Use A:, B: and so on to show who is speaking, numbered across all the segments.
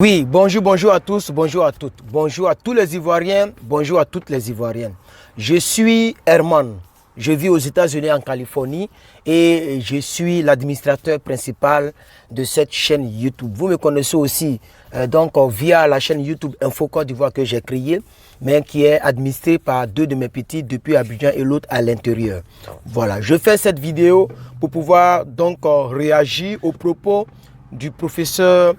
A: Oui, bonjour à tous, bonjour à toutes, bonjour à tous les Ivoiriens, bonjour à toutes les Ivoiriennes. Je suis Herman, je vis aux États-Unis en Californie et je suis l'administrateur principal de cette chaîne YouTube. Vous me connaissez aussi via la chaîne YouTube Info Côte d'Ivoire que j'ai créée, mais qui est administrée par deux de mes petits depuis Abidjan et l'autre à l'intérieur. Voilà, je fais cette vidéo pour pouvoir réagir aux propos du professeur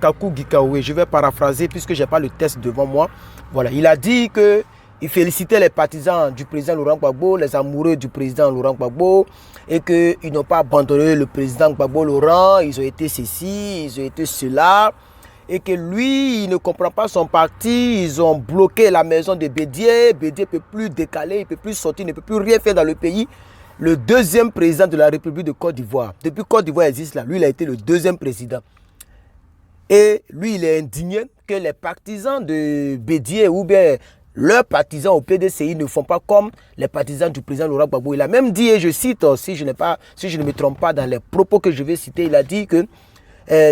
A: Kakou Gikawe. Je vais paraphraser puisque je n'ai pas le texte devant moi. Voilà, il a dit qu'il félicitait les partisans du président Laurent Gbagbo, les amoureux du président Laurent Gbagbo, et qu'ils n'ont pas abandonné le président Gbagbo Laurent, ils ont été ceci, ils ont été cela, et que lui, il ne comprend pas son parti, ils ont bloqué la maison de Bédié, Bédié ne peut plus décaler, il ne peut plus sortir, il ne peut plus rien faire dans le pays. Le deuxième président de la République de Côte d'Ivoire, depuis Côte d'Ivoire existe là, lui il a été le deuxième président. Et lui, il est indigné que les partisans de Bédié ou bien leurs partisans au PDCI ne font pas comme les partisans du président Laurent Gbagbo. Il a même dit, et je cite, si je ne me trompe pas dans les propos que je vais citer, il a dit que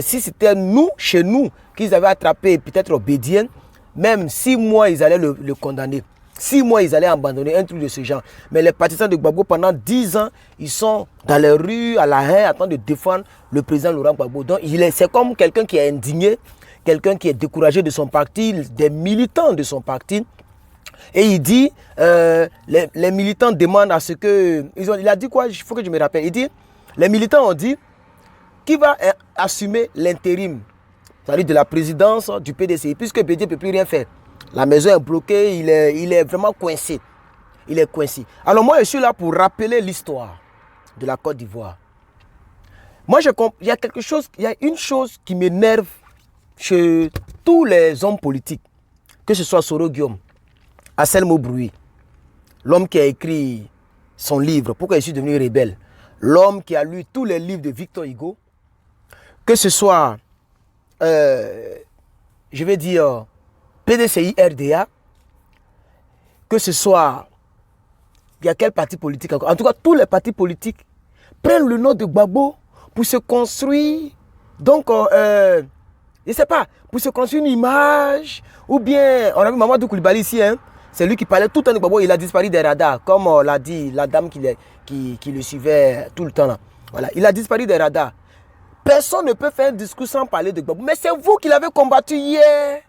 A: si c'était nous, chez nous, qu'ils avaient attrapé peut-être Bédié, même 6 mois, ils allaient le condamner. 6 mois, ils allaient abandonner un truc de ce genre. Mais les partisans de Gbagbo, pendant 10 ans, ils sont dans les rues, à la haine, en train de défendre le président Laurent Gbagbo. Donc, c'est comme quelqu'un qui est indigné, quelqu'un qui est découragé de son parti, des militants de son parti. Et il dit, les militants demandent à ce que... Il a dit quoi? Il faut que je me rappelle. Il dit, les militants ont dit, qui va assumer l'intérim, c'est-à-dire de la présidence du PDCI, puisque Bédié ne peut plus rien faire. La maison est bloquée, il est vraiment coincé. Il est coincé. Alors moi, je suis là pour rappeler l'histoire de la Côte d'Ivoire. Moi, il y a une chose qui m'énerve chez tous les hommes politiques, que ce soit Soro Guillaume, Anselme Brouy, l'homme qui a écrit son livre, Pourquoi je suis devenu rebelle, l'homme qui a lu tous les livres de Victor Hugo, que ce soit, je vais dire, PDCI, RDA, que ce soit, il y a quel parti politique encore? En tout cas, tous les partis politiques prennent le nom de Gbagbo pour se construire, je ne sais pas, pour se construire une image, ou bien, on a vu Mamadou Koulibaly ici, hein, c'est lui qui parlait tout le temps de Gbagbo, il a disparu des radars, comme l'a dit la dame qui le suivait tout le temps là. Voilà, il a disparu des radars. Personne ne peut faire un discours sans parler de Gbagbo, mais c'est vous qui l'avez combattu hier.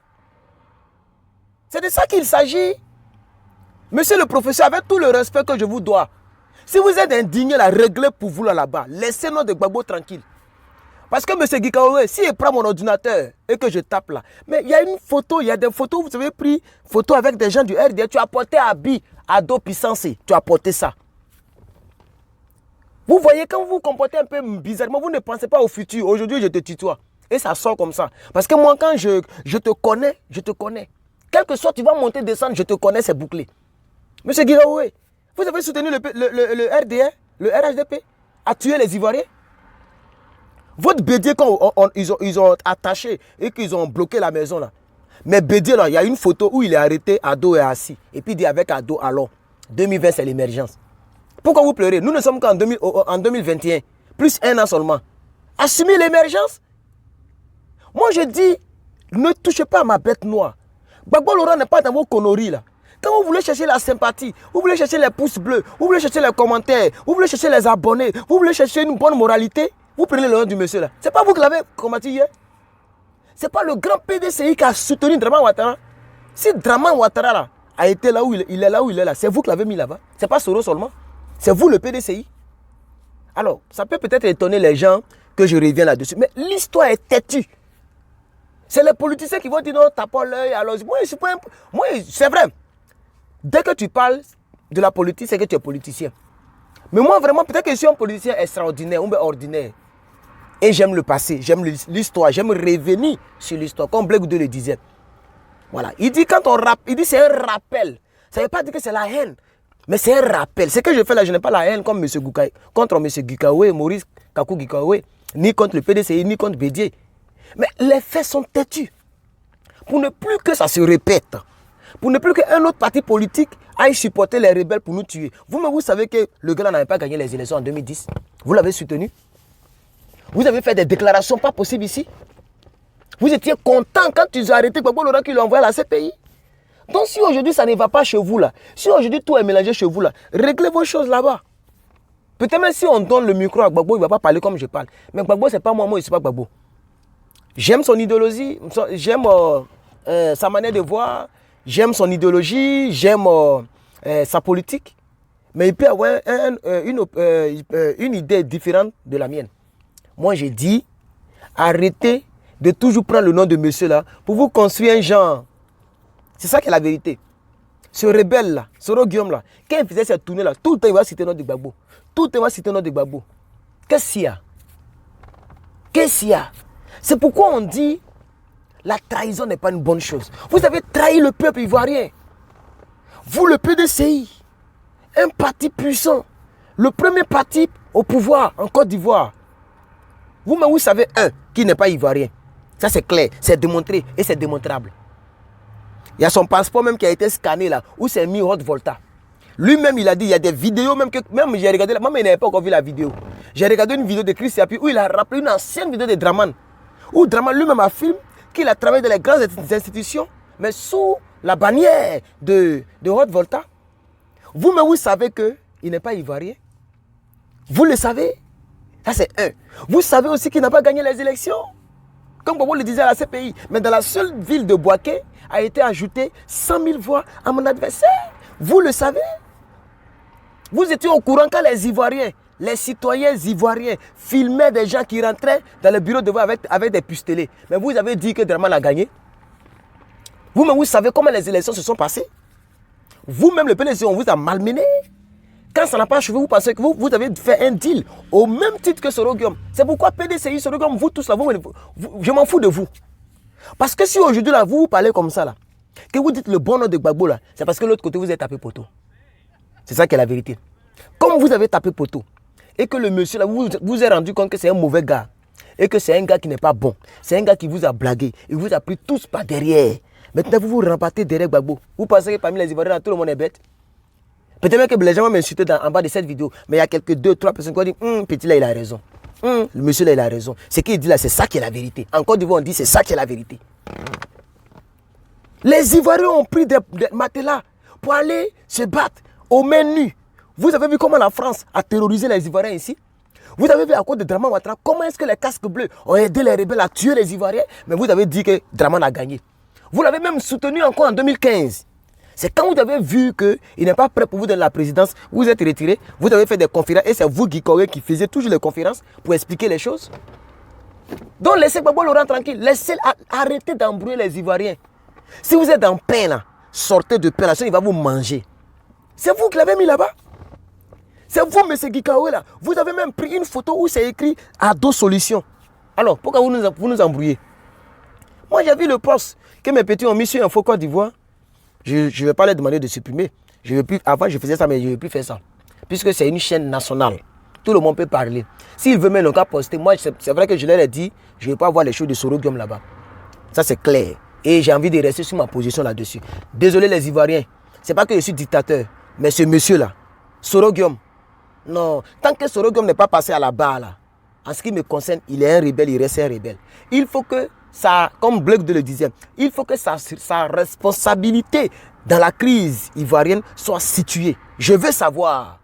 A: C'est de ça qu'il s'agit. Monsieur le professeur, avec tout le respect que je vous dois, si vous êtes indigné, là, réglez pour vous là-bas. Laissez-nous de Gbagbo tranquille. Parce que monsieur Gikawe, si je prends mon ordinateur et que je tape là, mais il y a une photo, il y a des photos, vous avez pris photo avec des gens du RDA, tu as porté habit, ado puissance, tu as porté ça. Vous voyez, quand vous vous comportez un peu bizarrement, vous ne pensez pas au futur. Aujourd'hui, je te tutoie. Et ça sort comme ça. Parce que moi, quand je te connais, je te connais. Quel que soit, tu vas monter, descendre, je te connais, c'est bouclé. Monsieur Giraoué, vous avez soutenu le RDA, le RHDP, à tuer les Ivoiriens. Votre Bédié, quand ils ont attaché et qu'ils ont bloqué la maison là. Mais Bédié, là, il y a une photo où il est arrêté, Ado est assis. Et puis il dit avec Ado, alors, 2020, c'est l'émergence. Pourquoi vous pleurez? Nous ne sommes qu'en 2021, plus 1 an seulement. Assumez l'émergence. Moi, je dis, ne touchez pas à ma bête noire. Gbagbo Laurent n'est pas dans vos conneries là. Quand vous voulez chercher la sympathie, vous voulez chercher les pouces bleus, vous voulez chercher les commentaires, vous voulez chercher les abonnés, vous voulez chercher une bonne moralité, vous prenez le nom du monsieur là. C'est pas vous qui l'avez combattu hier. C'est pas le grand PDCI qui a soutenu Draman Ouattara. Si Draman Ouattara là, a été là où il est là où il est là, c'est vous qui l'avez mis là-bas. C'est pas Soro seulement. C'est vous le PDCI. Alors, ça peut peut-être étonner les gens que je reviens là-dessus, mais l'histoire est têtue. C'est les politiciens qui vont dire non, t'as pas l'œil. Alors, moi, c'est vrai. Dès que tu parles de la politique, c'est que tu es politicien. Mais moi, vraiment, peut-être que je suis un politicien extraordinaire ou ordinaire. Et j'aime le passé, j'aime l'histoire, j'aime revenir sur l'histoire, comme Blake Goudou le disait. Voilà. Il dit quand on il dit c'est un rappel. Ça ne veut pas dire que c'est la haine, mais c'est un rappel. Ce que je fais là, je n'ai pas la haine comme contre M. Gikawe, Maurice Kakou Gikawe, ni contre le PDCI, ni contre Bédié. Mais les faits sont têtus. Pour ne plus que ça se répète. Pour ne plus qu'un autre parti politique aille supporter les rebelles pour nous tuer. Vous-même, vous savez que le gars n'avait pas gagné les élections en 2010. Vous l'avez soutenu. Vous avez fait des déclarations pas possibles ici. Vous étiez content quand tu as arrêté Gbagbo Laurent qui l'a envoyé à la CPI. Donc si aujourd'hui ça ne va pas chez vous là, si aujourd'hui tout est mélangé chez vous là, réglez vos choses là-bas. Peut-être même si on donne le micro à Gbagbo, il ne va pas parler comme je parle. Mais Gbagbo, ce n'est pas moi, je ne suis pas Gbagbo. J'aime son idéologie, j'aime sa manière de voir, j'aime son idéologie, j'aime sa politique. Mais il peut avoir une idée différente de la mienne. Moi, j'ai dit, arrêtez de toujours prendre le nom de monsieur là pour vous construire un genre. C'est ça qui est la vérité. Ce rebelle là, ce Guillaume là, quand il faisait cette tournée là, tout le temps il va citer le nom de Gbagbo. Tout le temps il va citer le nom de Gbagbo. Qu'est-ce qu'il y a? Qu'est-ce qu'il y a? C'est pourquoi on dit la trahison n'est pas une bonne chose. Vous avez trahi le peuple ivoirien. Vous, le PDCI, un parti puissant, le premier parti au pouvoir en Côte d'Ivoire. Vous-même, vous savez, qui n'est pas ivoirien. Ça, c'est clair, c'est démontré et c'est démontrable. Il y a son passeport même qui a été scanné là, où c'est mis Haute Volta. Lui-même, il a dit, il y a des vidéos, même j'ai regardé, moi, il n'avait pas encore vu la vidéo. J'ai regardé une vidéo de Chris Yapi où il a rappelé une ancienne vidéo de Draman. Où Draman lui-même affirme qu'il a travaillé dans les grandes institutions, mais sous la bannière de Haute Volta. Vous-même, vous savez qu'il n'est pas ivoirien. Vous le savez. Ça, c'est un. Vous savez aussi qu'il n'a pas gagné les élections. Comme Bobo le disait à la CPI. Mais dans la seule ville de Bouaké, a été ajouté 100 000 voix à mon adversaire. Vous le savez. Vous étiez au courant quand les Ivoiriens, les citoyens ivoiriens filmaient des gens qui rentraient dans le bureau de vote avec des pistolets. Mais vous avez dit que Draman a gagné. Vous-même, vous savez comment les élections se sont passées. Vous-même, le PDC, on vous a malmené. Quand ça n'a pas achevé, vous pensez que vous avez fait un deal au même titre que Soro Guillaume. C'est pourquoi PDCI, Soro Guillaume, vous tous là, je m'en fous de vous. Parce que si aujourd'hui là, vous parlez comme ça là, que vous dites le bon nom de Gbagbo là, c'est parce que de l'autre côté vous avez tapé poteau. C'est ça qui est la vérité. Comme vous avez tapé poteau et que le monsieur là, vous vous êtes rendu compte que c'est un mauvais gars et que c'est un gars qui n'est pas bon, c'est un gars qui vous a blagué, il vous a pris tous par derrière. Maintenant vous vous rembattez derrière Gbagbo. Vous pensez que parmi les Ivoiriens, tout le monde est bête? Peut-être même que les gens vont m'insulter en bas de cette vidéo, mais il y a quelques 2-3 personnes qui ont dit petit là il a raison. Le monsieur là il a raison. Ce qu'il dit là, c'est ça qui est la vérité. En Côte d'Ivoire, on dit c'est ça qui est la vérité. Les Ivoiriens ont pris des matelas pour aller se battre aux mains nues. Vous avez vu comment la France a terrorisé les Ivoiriens ici? Vous avez vu à cause de Draman Ouattara, comment est-ce que les casques bleus ont aidé les rebelles à tuer les Ivoiriens? Mais vous avez dit que Draman a gagné. Vous l'avez même soutenu encore en 2015. C'est quand vous avez vu qu'il n'est pas prêt pour vous donner la présidence, vous êtes retiré, vous avez fait des conférences et c'est vous, Guy Coré, qui faisiez toujours les conférences pour expliquer les choses. Donc laissez Gbagbo Laurent tranquille, laissez arrêter d'embrouiller les Ivoiriens. Si vous êtes en pain là, sortez de pain là, sinon il va vous manger. C'est vous qui l'avez mis là-bas. C'est vous, M. Guy Coré là. Vous avez même pris une photo où c'est écrit Ado Solution. Alors, pourquoi vous nous embrouillez? Moi j'ai vu le poste que mes petits ont mis sur Info Côte d'Ivoire. Je ne vais pas les demander de supprimer. Avant, je faisais ça, mais je ne vais plus faire ça. Puisque c'est une chaîne nationale. Tout le monde peut parler. S'ils veulent même encore poster, moi, c'est vrai que je leur ai dit, je ne vais pas voir les choses de Soro Guillaume là-bas. Ça, c'est clair. Et j'ai envie de rester sur ma position là-dessus. Désolé les Ivoiriens. Ce n'est pas que je suis dictateur, mais ce monsieur-là, Soro Guillaume. Non, tant que Soro Guillaume n'est pas passé à la barre, là, en ce qui me concerne, il est un rebelle, il reste un rebelle. Il faut que ça, comme Blake de le disait, il faut que sa responsabilité dans la crise ivoirienne soit située. Je veux savoir.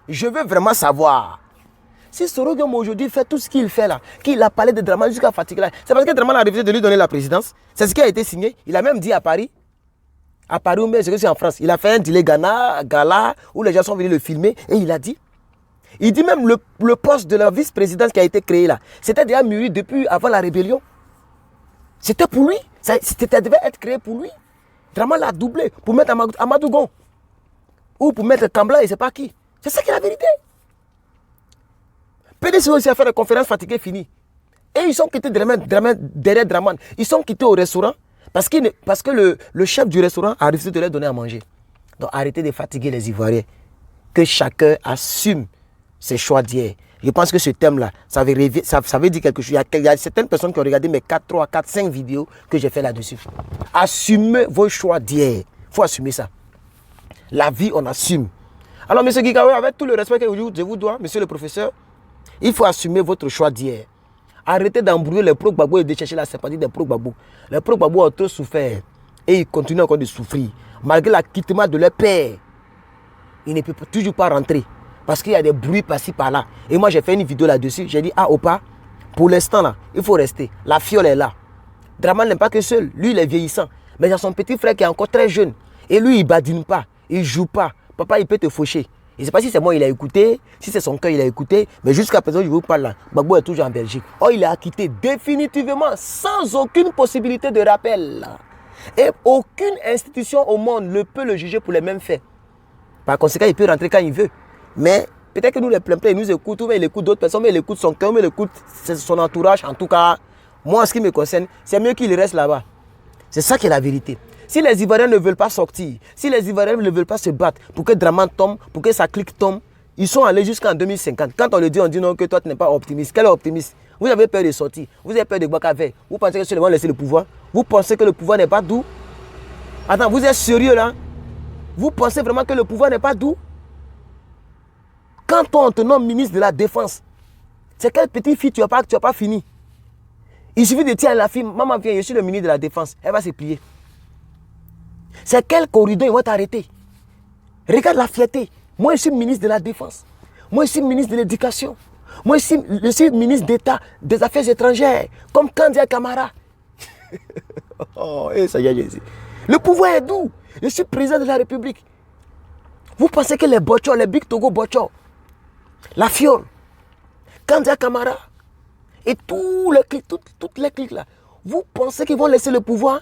A: Je veux vraiment savoir. Si Soro Guillaume aujourd'hui fait tout ce qu'il fait là, qu'il a parlé de Draman jusqu'à fatiguer là, c'est parce que Draman a refusé de lui donner la présidence. C'est ce qui a été signé. Il a même dit à Paris ou même c'est en France, il a fait un dîner gala où les gens sont venus le filmer et il a dit. Il dit même le poste de la vice-présidence qui a été créé là, c'était déjà mûri depuis avant la rébellion. C'était pour lui. Ça devait être créé pour lui. Draman l'a doublé pour mettre Amadougon. Ou pour mettre Kambla et je ne sais pas qui. C'est ça qui est la vérité. PDC aussi a fait des conférences fatiguées finies. Et ils sont quittés derrière Draman. Ils sont quittés au restaurant parce que le chef du restaurant a refusé de leur donner à manger. Donc arrêtez de fatiguer les Ivoiriens. Que chacun assume ses choix d'hier. Je pense que ce thème-là, ça veut dire quelque chose. Il y a certaines personnes qui ont regardé mes 3, 4, 5 vidéos que j'ai fait là-dessus. Assumez vos choix d'hier. Il faut assumer ça. La vie, on assume. Alors, M. Guikawe, avec tout le respect que je vous dois, monsieur le professeur, il faut assumer votre choix d'hier. Arrêtez d'embrouiller les pro-Gbagbo et de chercher la sympathie des pro-Gbagbo. Les pro-Gbagbo ont trop souffert. Et ils continuent encore de souffrir. Malgré l'acquittement de leur père, ils ne peuvent toujours pas rentrer. Parce qu'il y a des bruits par-ci par-là. Et moi, j'ai fait une vidéo là-dessus. J'ai dit, ah, Opa, pour l'instant, là, il faut rester. La fiole est là. Draman n'est pas que seul. Lui, il est vieillissant. Mais il y a son petit frère qui est encore très jeune. Et lui, il ne badine pas. Il ne joue pas. Papa, il peut te faucher. Je ne sais pas si c'est moi, il a écouté. Si c'est son cœur, il a écouté. Mais jusqu'à présent, je vous parle là. Gbagbo est toujours en Belgique. Oh, il est acquitté définitivement, sans aucune possibilité de rappel. Et aucune institution au monde ne peut le juger pour les mêmes faits. Par conséquent, il peut rentrer quand il veut. Mais peut-être que nous, les plein-plein, il nous écoute, mais il écoute d'autres personnes, mais il écoute son cœur, mais il écoute son entourage. En tout cas, moi, en ce qui me concerne, c'est mieux qu'il reste là-bas. C'est ça qui est la vérité. Si les Ivoiriens ne veulent pas sortir, si les Ivoiriens ne veulent pas se battre pour que Draman tombe, pour que sa clique tombe, ils sont allés jusqu'en 2050. Quand on le dit, on dit non, que toi, tu n'es pas optimiste. Quel est optimiste? Vous avez peur de sortir. Vous avez peur de Bokave. Vous pensez que seulement laisser le pouvoir? Vous pensez que le pouvoir n'est pas doux? Attends, vous êtes sérieux là? Vous pensez vraiment que le pouvoir n'est pas doux? Quand on te nomme ministre de la Défense, c'est quelle petite fille tu n'as pas fini? Il suffit de dire à la fille, maman viens, je suis le ministre de la Défense. Elle va se plier. C'est quel corridor ils vont t'arrêter? Regarde la fierté. Moi, je suis ministre de la Défense. Moi, je suis ministre de l'Éducation. Moi, je suis ministre d'État des Affaires étrangères, comme Kandia Camara. Oh, ça y est, le pouvoir est doux. Je suis président de la République. Vous pensez que les Bochor, les Big Togo Bochor, la Fiole, Kandia Camara et toutes les cliques là, vous pensez qu'ils vont laisser le pouvoir?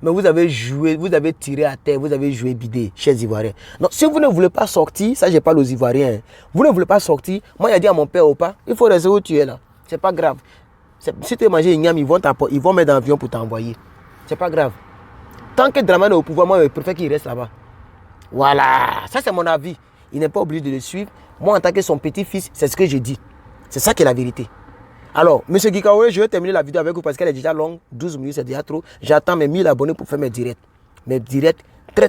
A: Mais vous avez joué, vous avez tiré à terre, vous avez joué bidé, chers Ivoiriens. Donc, si vous ne voulez pas sortir, ça, je parle aux Ivoiriens. Vous ne voulez pas sortir, moi, j'ai dit à mon père ou pas, il faut rester où tu es là. C'est pas grave. Si tu as mangé une yam, ils vont mettre dans l'avion pour t'envoyer. C'est pas grave. Tant que Draman est au pouvoir, moi, je préfère qu'il reste là-bas. Voilà. Ça, c'est mon avis. Il n'est pas obligé de le suivre. Moi, en tant que son petit-fils, c'est ce que je dis. C'est ça qui est la vérité. Alors, M. Gikawe, je vais terminer la vidéo avec vous parce qu'elle est déjà longue. 12 minutes, c'est déjà trop. J'attends mes 1000 abonnés pour faire mes directs. Mes directs très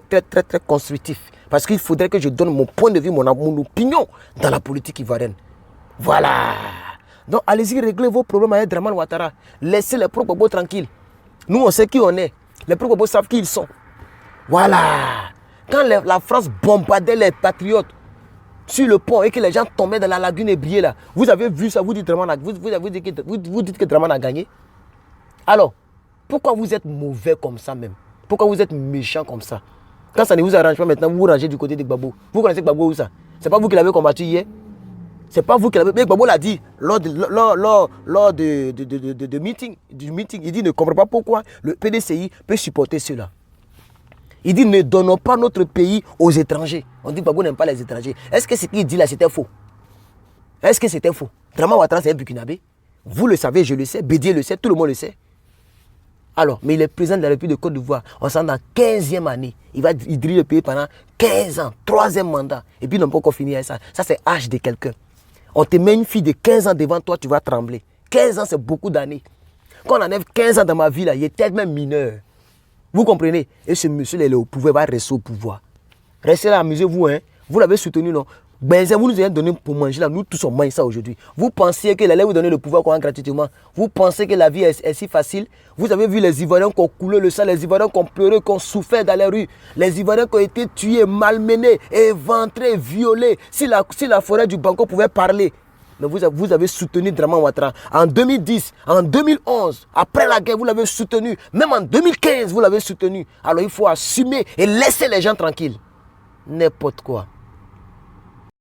A: constructifs. Parce qu'il faudrait que je donne mon point de vue, mon opinion dans la politique ivoirienne. Voilà. Donc, allez-y, réglez vos problèmes avec Draman Ouattara. Laissez les pro-Gbagbo tranquilles. Nous, on sait qui on est. Les pro-Gbagbo savent qui ils sont. Voilà. Quand la France bombardait les patriotes sur le pont et que les gens tombaient dans la lagune et brillaient là, vous avez vu ça, vous dites que Draman a gagné. Alors, pourquoi vous êtes mauvais comme ça même? Pourquoi vous êtes méchant comme ça? Quand ça ne vous arrange pas maintenant, vous vous rangez du côté de Gbagbo. Vous connaissez Gbagbo où ça? C'est pas vous qui l'avez combattu hier? C'est pas vous qui l'avez... Mais Gbagbo l'a dit lors de meeting. Il dit, ne comprend pas pourquoi le PDCI peut supporter cela. Il dit, ne donnons pas notre pays aux étrangers. On dit que Gbagbo n'aime pas les étrangers. Est-ce que ce qu'il dit là, c'était faux? Est-ce que c'était faux? Draman Ouattara, c'est un Burkinabé. Vous le savez, je le sais. Bédier le sait, tout le monde le sait. Alors, mais il est président de la République de Côte d'Ivoire. On s'en dans 15e année. Il dirige le pays pendant 15 ans. 3e mandat. Et puis, ils n'ont pas encore fini avec ça. Ça, c'est âge de quelqu'un. On te met une fille de 15 ans devant toi, tu vas trembler. 15 ans, c'est beaucoup d'années. Quand on enlève 15 ans dans ma vie, là, il était même mineur. Vous comprenez? Et ce monsieur, il est au pouvoir, il va rester au pouvoir. Restez là, amusez-vous, hein. Vous l'avez soutenu, non? Ben, vous nous avez donné pour manger là, nous tous on mange ça aujourd'hui. Vous pensiez qu'il allait vous donner le pouvoir gratuitement? Vous pensez que la vie est si facile? Vous avez vu les Ivoiriens qui ont coulé le sang, les Ivoiriens qui ont pleuré, qui ont souffert dans les rues, les Ivoiriens qui ont été tués, malmenés, éventrés, violés. Si la forêt du Banco pouvait parler. Mais vous avez soutenu Draman Ouattara. En 2010, en 2011, après la guerre, vous l'avez soutenu. Même en 2015, vous l'avez soutenu. Alors il faut assumer et laisser les gens tranquilles. N'importe quoi.